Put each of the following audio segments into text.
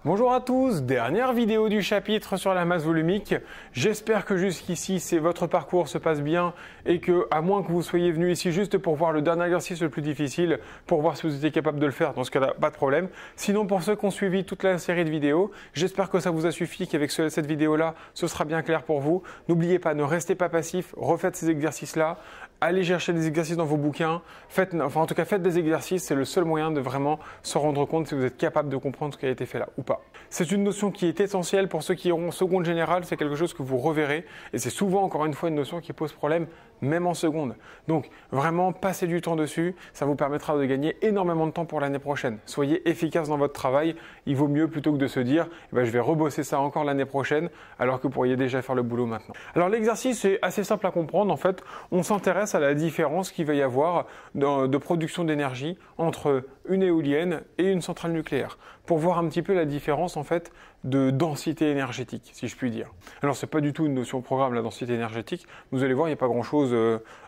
Bonjour à tous, dernière vidéo du chapitre sur la masse volumique. J'espère que jusqu'ici votre parcours se passe bien et que, à moins que vous soyez venu ici juste pour voir le dernier exercice le plus difficile, pour voir si vous étiez capable de le faire, dans ce cas-là, pas de problème. Sinon, pour ceux qui ont suivi toute la série de vidéos, j'espère que ça vous a suffi, qu'avec cette vidéo-là, ce sera bien clair pour vous. N'oubliez pas, ne restez pas passif, refaites ces exercices-là. Allez chercher des exercices dans vos bouquins, faites des exercices, c'est le seul moyen de vraiment se rendre compte si vous êtes capable de comprendre ce qui a été fait là ou pas. C'est une notion qui est essentielle pour ceux qui auront seconde générale, c'est quelque chose que vous reverrez et c'est souvent encore une fois une notion qui pose problème même en seconde. Donc vraiment passez du temps dessus, ça vous permettra de gagner énormément de temps pour l'année prochaine. Soyez efficace dans votre travail, il vaut mieux plutôt que de se dire je vais rebosser ça encore l'année prochaine alors que vous pourriez déjà faire le boulot maintenant. Alors l'exercice est assez simple à comprendre, en fait on s'intéresse à la différence qu'il va y avoir de production d'énergie entre une éolienne et une centrale nucléaire pour voir un petit peu la différence en fait de densité énergétique, si je puis dire. Alors c'est pas du tout une notion de programme la densité énergétique, vous allez voir il n'y a pas grand chose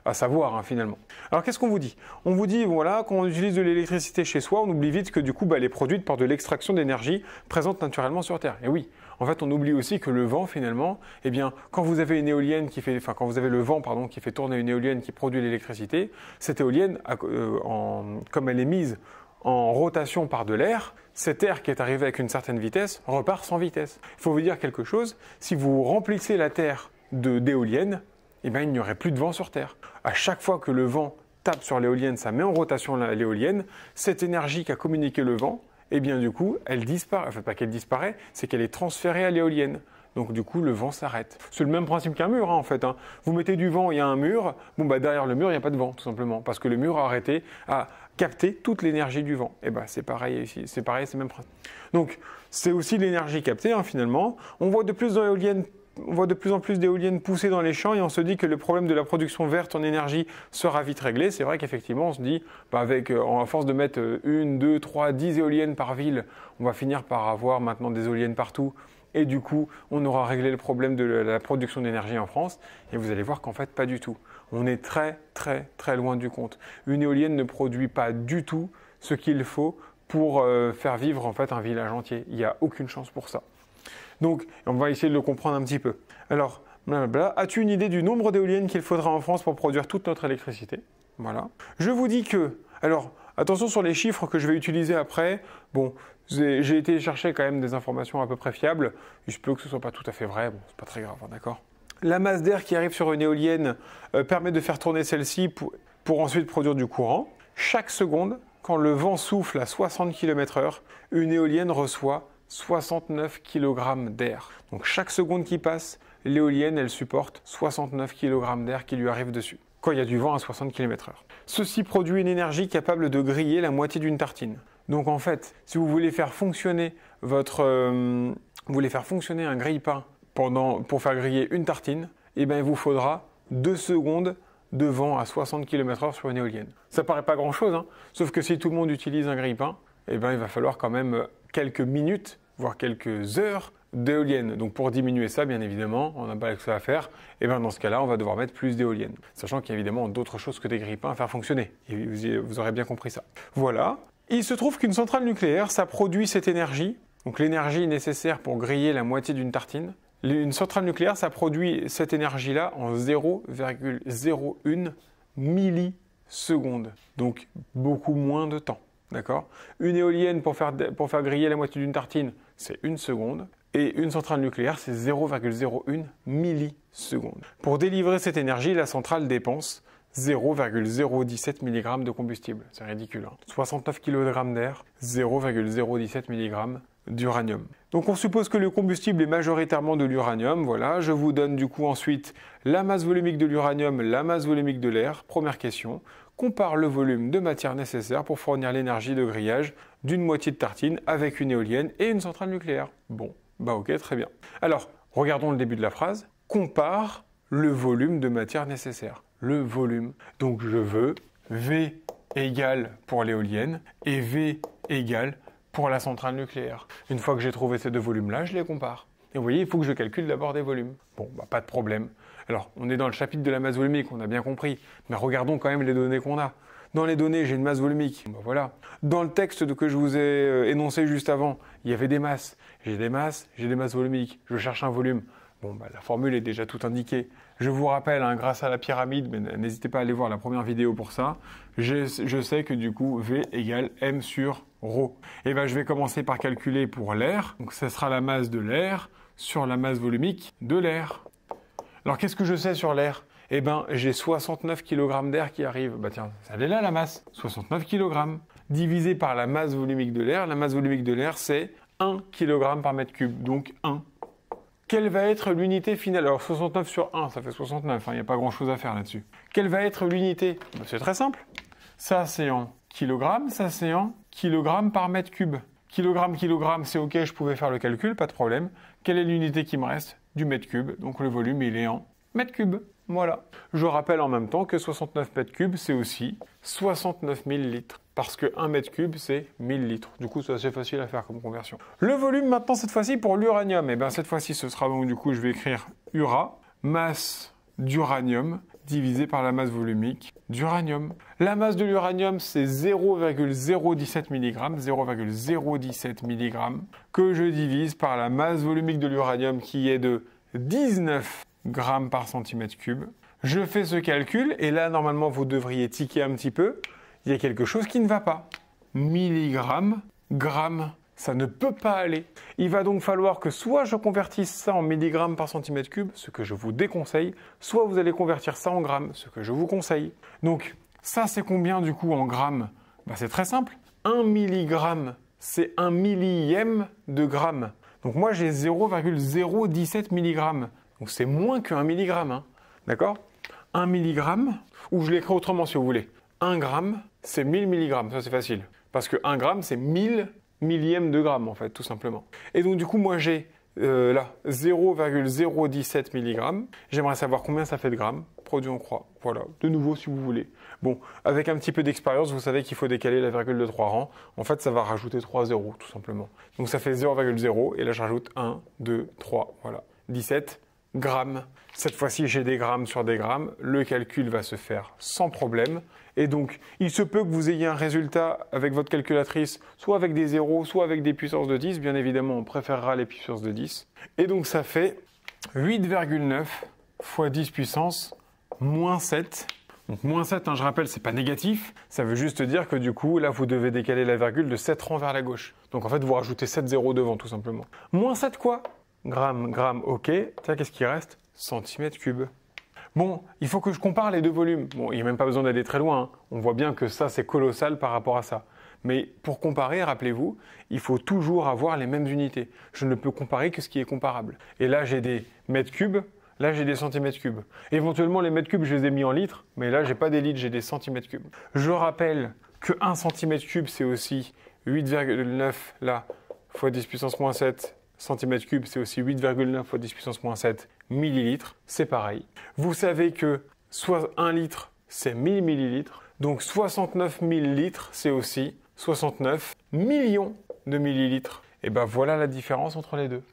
à savoir finalement. Alors qu'est-ce qu'on vous dit? On vous dit voilà, quand on utilise de l'électricité chez soi, on oublie vite que du coup elle est produite par de l'extraction d'énergie présente naturellement sur Terre. Et oui, en fait on oublie aussi que le vent finalement, quand vous avez une éolienne quand vous avez le vent qui fait tourner une éolienne qui produit l'électricité, cette éolienne, comme elle est mise en rotation par de l'air, cet air qui est arrivé avec une certaine vitesse repart sans vitesse. Il faut vous dire quelque chose, si vous remplissez la Terre d'éoliennes, il n'y aurait plus de vent sur Terre. À chaque fois que le vent tape sur l'éolienne, ça met en rotation l'éolienne, cette énergie qu'a communiqué le vent, du coup, elle disparaît. Enfin, pas qu'elle disparaît, c'est qu'elle est transférée à l'éolienne. Donc du coup, le vent s'arrête. C'est le même principe qu'un mur en fait. Vous mettez du vent, il y a un mur. Derrière le mur, il n'y a pas de vent tout simplement. Parce que le mur a arrêté à capter toute l'énergie du vent. C'est pareil ici. C'est pareil, c'est le même principe. Donc c'est aussi l'énergie captée finalement. On voit de plus en plus d'éoliennes pousser dans les champs et on se dit que le problème de la production verte en énergie sera vite réglé. C'est vrai qu'effectivement, on se dit, à force de mettre 1, 2, 3, 10 éoliennes par ville, on va finir par avoir maintenant des éoliennes partout. Et du coup, on aura réglé le problème de la production d'énergie en France. Et vous allez voir qu'en fait, pas du tout. On est très, très, très loin du compte. Une éolienne ne produit pas du tout ce qu'il faut pour faire vivre en fait un village entier. Il n'y a aucune chance pour ça. Donc, on va essayer de le comprendre un petit peu. Alors, blablabla. As-tu une idée du nombre d'éoliennes qu'il faudra en France pour produire toute notre électricité? Voilà. Je vous dis que... Alors, attention sur les chiffres que je vais utiliser après. Bon, j'ai été chercher quand même des informations à peu près fiables. Il se peut que ce soit pas tout à fait vrai. Bon, c'est pas très grave, d'accord. La masse d'air qui arrive sur une éolienne permet de faire tourner celle-ci pour ensuite produire du courant. Chaque seconde, quand le vent souffle à 60 km/h, une éolienne reçoit 69 kg d'air. Donc chaque seconde qui passe, l'éolienne, elle supporte 69 kg d'air qui lui arrive dessus, quand il y a du vent à 60 km/h. Ceci produit une énergie capable de griller la moitié d'une tartine. Donc en fait, si vous voulez faire fonctionner un grille-pain pour faire griller une tartine, il vous faudra 2 secondes de vent à 60 km/h sur une éolienne. Ça paraît pas grand-chose, sauf que si tout le monde utilise un grille-pain, il va falloir quand même quelques minutes, voire quelques heures d'éoliennes. Donc pour diminuer ça, bien évidemment, on n'a pas que ça à faire, dans ce cas-là, on va devoir mettre plus d'éoliennes. Sachant qu'il y a évidemment d'autres choses que des grille-pains à faire fonctionner. Et vous aurez bien compris ça. Voilà. Il se trouve qu'une centrale nucléaire, ça produit cette énergie, donc l'énergie nécessaire pour griller la moitié d'une tartine. Une centrale nucléaire, ça produit cette énergie-là en 0,01 millisecondes. Donc beaucoup moins de temps. D'accord? Une éolienne pour faire griller la moitié d'une tartine, c'est 1 seconde. Et une centrale nucléaire, c'est 0,01 millisecondes. Pour délivrer cette énergie, la centrale dépense 0,017 mg de combustible. C'est ridicule. 69 kg d'air, 0,017 mg d'uranium. Donc on suppose que le combustible est majoritairement de l'uranium. Voilà, je vous donne du coup ensuite la masse volumique de l'uranium, la masse volumique de l'air. Première question. Compare le volume de matière nécessaire pour fournir l'énergie de grillage d'une moitié de tartine avec une éolienne et une centrale nucléaire. Bon, ok, très bien. Alors, regardons le début de la phrase. Compare le volume de matière nécessaire. Le volume. Donc je veux V égale pour l'éolienne et V égale pour la centrale nucléaire. Une fois que j'ai trouvé ces deux volumes-là, je les compare. Et vous voyez, il faut que je calcule d'abord des volumes. Bon, pas de problème. Alors, on est dans le chapitre de la masse volumique, on a bien compris. Mais regardons quand même les données qu'on a. Dans les données, j'ai une masse volumique. Ben voilà. Dans le texte que je vous ai énoncé juste avant, il y avait des masses. J'ai des masses volumiques. Je cherche un volume. Bon, ben, la formule est déjà tout indiquée. Je vous rappelle, hein, grâce à la pyramide, mais n'hésitez pas à aller voir la première vidéo pour ça, je sais que du coup, V égale M sur ρ. Et ben, je vais commencer par calculer pour l'air. Donc, ce sera la masse de l'air sur la masse volumique de l'air. Alors, qu'est-ce que je sais sur l'air? Eh ben, j'ai 69 kg d'air qui arrive. Bah tiens, elle est là la masse. 69 kg. Divisé par la masse volumique de l'air. La masse volumique de l'air, c'est 1 kg par mètre cube. Donc 1. Quelle va être l'unité finale? Alors 69 sur 1, ça fait 69. Il n'y a pas grand-chose à faire là-dessus. Quelle va être l'unité? Ben, c'est très simple. Ça, c'est en kilogrammes. Ça, c'est en kilogrammes par mètre cube. Kilogramme, c'est OK, je pouvais faire le calcul, pas de problème. Quelle est l'unité qui me reste? Du mètre cube. Donc le volume, il est en mètre cube. Voilà. Je rappelle en même temps que 69 mètres cubes, c'est aussi 69 000 litres. Parce que 1 mètre cube, c'est 1000 litres. Du coup, c'est assez facile à faire comme conversion. Le volume, maintenant, cette fois-ci, pour l'uranium. Et bien, cette fois-ci, ce sera donc, du coup, je vais écrire Ura, masse d'uranium, divisé par la masse volumique d'uranium. La masse de l'uranium, c'est 0,017 mg, 0,017 mg, que je divise par la masse volumique de l'uranium, qui est de 19 grammes par centimètre cube. Je fais ce calcul et là, normalement, vous devriez tiquer un petit peu. Il y a quelque chose qui ne va pas. Milligrammes, grammes, ça ne peut pas aller. Il va donc falloir que soit je convertisse ça en milligrammes par centimètre cube, ce que je vous déconseille, soit vous allez convertir ça en grammes, ce que je vous conseille. Donc, ça, c'est combien du coup en grammes? Ben, c'est très simple. 1 milligramme, c'est 1 millième de gramme. Donc moi, j'ai 0,017 milligrammes. Donc c'est moins qu'un milligramme, hein. D'accord? 1 milligramme, ou je l'écris autrement si vous voulez. 1 gramme, c'est 1000 milligrammes, ça c'est facile. Parce que 1 gramme, c'est 1000 millièmes de gramme en fait, tout simplement. Et donc du coup, moi j'ai là 0,017 milligrammes. J'aimerais savoir combien ça fait de grammes. Produit en croix. Voilà, de nouveau si vous voulez. Bon, avec un petit peu d'expérience, vous savez qu'il faut décaler la virgule de 3 rangs. En fait, ça va rajouter 3 zéros, tout simplement. Donc ça fait 0,0, et là je rajoute 1, 2, 3, voilà. 17 grammes. Cette fois-ci, j'ai des grammes sur des grammes. Le calcul va se faire sans problème. Et donc, il se peut que vous ayez un résultat avec votre calculatrice, soit avec des zéros, soit avec des puissances de 10. Bien évidemment, on préférera les puissances de 10. Et donc, ça fait 8,9 fois 10 puissance moins 7. Donc, moins 7, hein, je rappelle, c'est pas négatif. Ça veut juste dire que du coup, là, vous devez décaler la virgule de 7 rangs vers la gauche. Donc, en fait, vous rajoutez 7 zéros devant, tout simplement. Moins 7 quoi? Gramme, gramme, ok. Tiens, qu'est-ce qui reste? Centimètre cube. Bon, il faut que je compare les deux volumes. Bon, il n'y a même pas besoin d'aller très loin, hein. On voit bien que ça, c'est colossal par rapport à ça. Mais pour comparer, rappelez-vous, il faut toujours avoir les mêmes unités. Je ne peux comparer que ce qui est comparable. Et là, j'ai des mètres cubes, là, j'ai des centimètres cubes. Éventuellement, les mètres cubes, je les ai mis en litres, mais là, j'ai pas des litres, j'ai des centimètres cubes. Je rappelle que 1 centimètre cube, c'est aussi 8,9 là, fois 10 puissance moins 7 centimètres cubes, c'est aussi 8,9 fois 10 puissance moins 7 millilitres, c'est pareil. Vous savez que 1 litre, c'est 1000 millilitres, donc 69 000 litres, c'est aussi 69 millions de millilitres. Et ben voilà la différence entre les deux.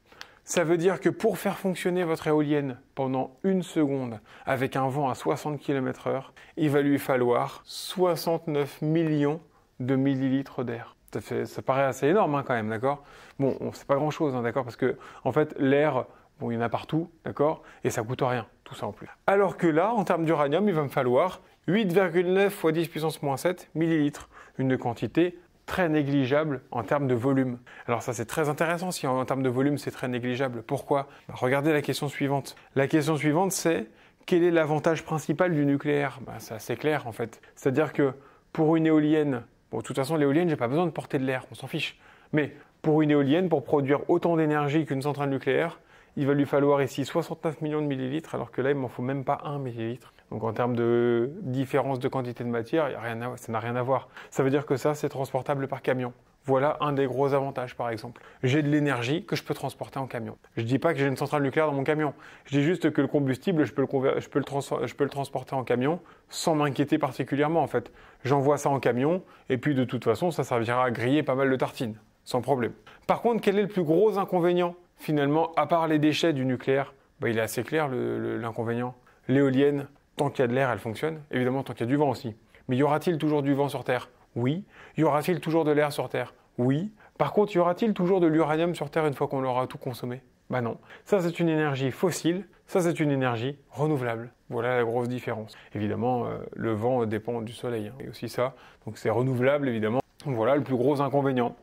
Ça veut dire que pour faire fonctionner votre éolienne pendant 1 seconde avec un vent à 60 km/h, il va lui falloir 69 millions de millilitres d'air. Ça paraît assez énorme, hein, quand même, d'accord? Bon, c'est pas grand-chose, hein, d'accord? Parce que, en fait, l'air, bon, il y en a partout, d'accord? Et ça coûte rien, tout ça en plus. Alors que là, en termes d'uranium, il va me falloir 8,9 fois 10 puissance moins 7 millilitres. Une quantité très négligeable en termes de volume. Alors ça, c'est très intéressant si en termes de volume, c'est très négligeable. Pourquoi? Regardez la question suivante. La question suivante, c'est quel est l'avantage principal du nucléaire? C'est assez clair, en fait. C'est-à-dire que pour une éolienne, bon, de toute façon, l'éolienne, j'ai pas besoin de porter de l'air, on s'en fiche. Mais pour une éolienne, pour produire autant d'énergie qu'une centrale nucléaire, il va lui falloir ici 69 millions de millilitres, alors que là, il m'en faut même pas 1 millilitre. Donc en termes de différence de quantité de matière, ça n'a rien à voir. Ça veut dire que ça, c'est transportable par camion. Voilà un des gros avantages, par exemple. J'ai de l'énergie que je peux transporter en camion. Je ne dis pas que j'ai une centrale nucléaire dans mon camion. Je dis juste que le combustible, je peux le transporter en camion sans m'inquiéter particulièrement, en fait. J'envoie ça en camion, et puis de toute façon, ça servira à griller pas mal de tartines, sans problème. Par contre, quel est le plus gros inconvénient, finalement, à part les déchets du nucléaire? Il est assez clair, l'inconvénient. L'éolienne, tant qu'il y a de l'air, elle fonctionne. Évidemment, tant qu'il y a du vent aussi. Mais y aura-t-il toujours du vent sur Terre? Oui. Y aura-t-il toujours de l'air sur Terre? Oui. Par contre, y aura-t-il toujours de l'uranium sur Terre une fois qu'on l'aura tout consommé? Bah non. Ça, c'est une énergie fossile. Ça, c'est une énergie renouvelable. Voilà la grosse différence. Évidemment, le vent dépend du soleil. Et aussi ça. Donc c'est renouvelable, évidemment. Voilà le plus gros inconvénient.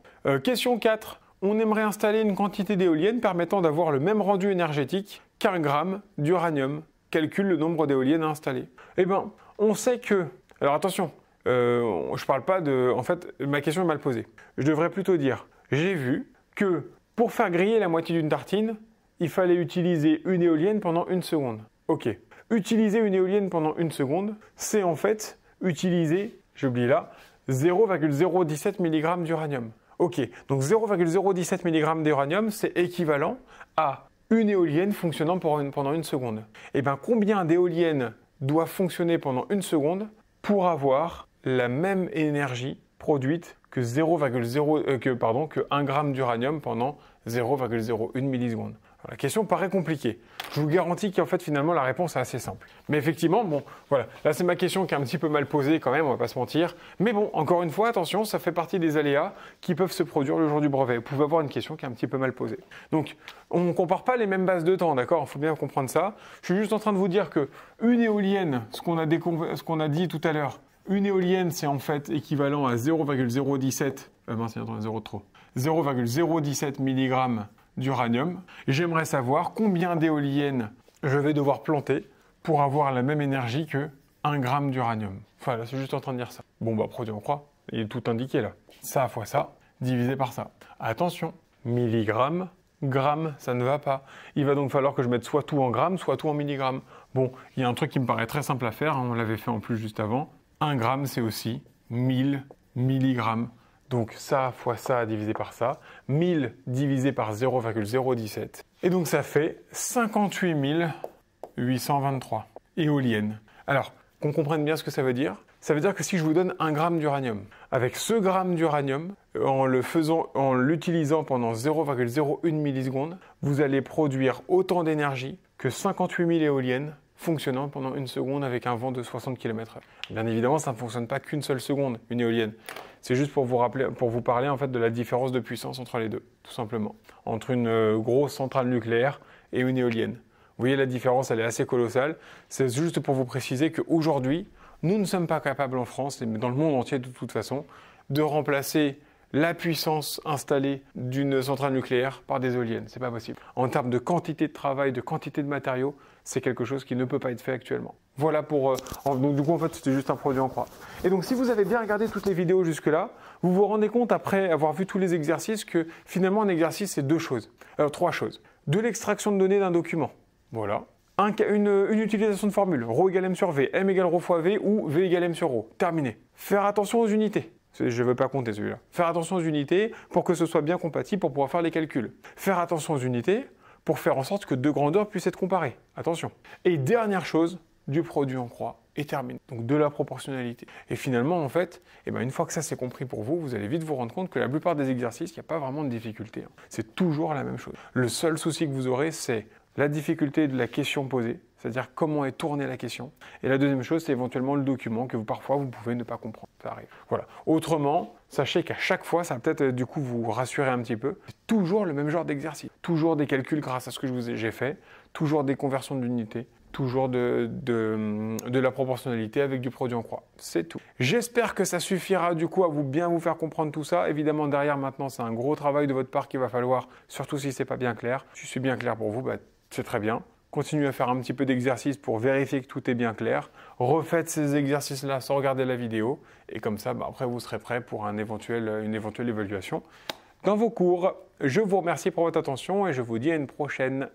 Question 4. On aimerait installer une quantité d'éoliennes permettant d'avoir le même rendu énergétique qu'1 gramme d'uranium. Calcule le nombre d'éoliennes à installer. Eh bien, on sait que... Alors attention, je parle pas de... En fait, ma question est mal posée. Je devrais plutôt dire, j'ai vu que pour faire griller la moitié d'une tartine, il fallait utiliser une éolienne pendant 1 seconde. Ok. Utiliser une éolienne pendant 1 seconde, c'est en fait utiliser, j'oublie là, 0,017 mg d'uranium. Ok, donc 0,017 mg d'uranium, c'est équivalent à une éolienne fonctionnant pendant 1 seconde. Et bien combien d'éoliennes doivent fonctionner pendant 1 seconde pour avoir la même énergie produite que 1 gramme d'uranium pendant 0,01 milliseconde? La question paraît compliquée. Je vous garantis qu'en fait, finalement, la réponse est assez simple. Mais effectivement, bon, voilà. Là, c'est ma question qui est un petit peu mal posée quand même, on va pas se mentir. Mais bon, encore une fois, attention, ça fait partie des aléas qui peuvent se produire le jour du brevet. Vous pouvez avoir une question qui est un petit peu mal posée. Donc, on ne compare pas les mêmes bases de temps, d'accord? Il faut bien comprendre ça. Je suis juste en train de vous dire que une éolienne, ce qu'on a dit tout à l'heure, une éolienne, c'est en fait équivalent à 0,017... mince, il y a un 0 de trop. 0,017 mg d'uranium. J'aimerais savoir combien d'éoliennes je vais devoir planter pour avoir la même énergie que 1 gramme d'uranium. Enfin, là, c'est juste en train de dire ça. Bon, bah, produit en croix, il est tout indiqué là. Ça fois ça, divisé par ça. Attention, milligrammes, grammes, ça ne va pas. Il va donc falloir que je mette soit tout en grammes, soit tout en milligrammes. Bon, il y a un truc qui me paraît très simple à faire, hein, on l'avait fait en plus juste avant. 1 gramme, c'est aussi 1000 milligrammes. Donc ça fois ça divisé par ça, 1000 divisé par 0,017. Et donc ça fait 58 823 éoliennes. Alors, qu'on comprenne bien ce que ça veut dire que si je vous donne 1 gramme d'uranium, avec ce gramme d'uranium, en l'utilisant pendant 0,01 milliseconde, vous allez produire autant d'énergie que 58 000 éoliennes fonctionnant pendant 1 seconde avec un vent de 60 km/h. Bien évidemment, ça ne fonctionne pas qu'une seule seconde, une éolienne. C'est juste pour vous parler en fait de la différence de puissance entre les deux, tout simplement. Entre une grosse centrale nucléaire et une éolienne. Vous voyez la différence, elle est assez colossale. C'est juste pour vous préciser qu'aujourd'hui, nous ne sommes pas capables en France, et dans le monde entier de toute façon, de remplacer la puissance installée d'une centrale nucléaire par des éoliennes. C'est pas possible. En termes de quantité de travail, de quantité de matériaux, c'est quelque chose qui ne peut pas être fait actuellement. Voilà pour... donc du coup, en fait, c'était juste un produit en croix. Et donc, si vous avez bien regardé toutes les vidéos jusque-là, vous vous rendez compte, après avoir vu tous les exercices, que finalement, un exercice, c'est 2 choses. Alors, 3 choses. De l'extraction de données d'un document. Voilà. Une utilisation de formule. Ρ égale M sur V, M égale Ρ fois V ou V égale M sur Ρ. Terminé. Faire attention aux unités. Je ne veux pas compter celui-là. Faire attention aux unités pour que ce soit bien compatible pour pouvoir faire les calculs. Faire attention aux unités pour faire en sorte que 2 grandeurs puissent être comparées. Attention. Et dernière chose, du produit en croix et terminé. Donc de la proportionnalité. Et finalement, en fait, une fois que ça c'est compris pour vous, vous allez vite vous rendre compte que la plupart des exercices, il n'y a pas vraiment de difficulté. C'est toujours la même chose. Le seul souci que vous aurez, c'est la difficulté de la question posée, c'est-à-dire comment est tournée la question. Et la deuxième chose, c'est éventuellement le document que parfois vous pouvez ne pas comprendre. Ça arrive. Voilà. Autrement, sachez qu'à chaque fois, ça va peut-être du coup vous rassurer un petit peu, c'est toujours le même genre d'exercice. Toujours des calculs grâce à ce que j'ai fait, toujours des conversions d'unités, toujours de la proportionnalité avec du produit en croix. C'est tout. J'espère que ça suffira du coup à bien vous faire comprendre tout ça. Évidemment, derrière maintenant, c'est un gros travail de votre part qu'il va falloir, surtout si c'est pas bien clair. Si c'est bien clair pour vous, c'est très bien. Continuez à faire un petit peu d'exercice pour vérifier que tout est bien clair. Refaites ces exercices-là sans regarder la vidéo. Et comme ça, après, vous serez prêt pour une éventuelle évaluation dans vos cours. Je vous remercie pour votre attention et je vous dis à une prochaine.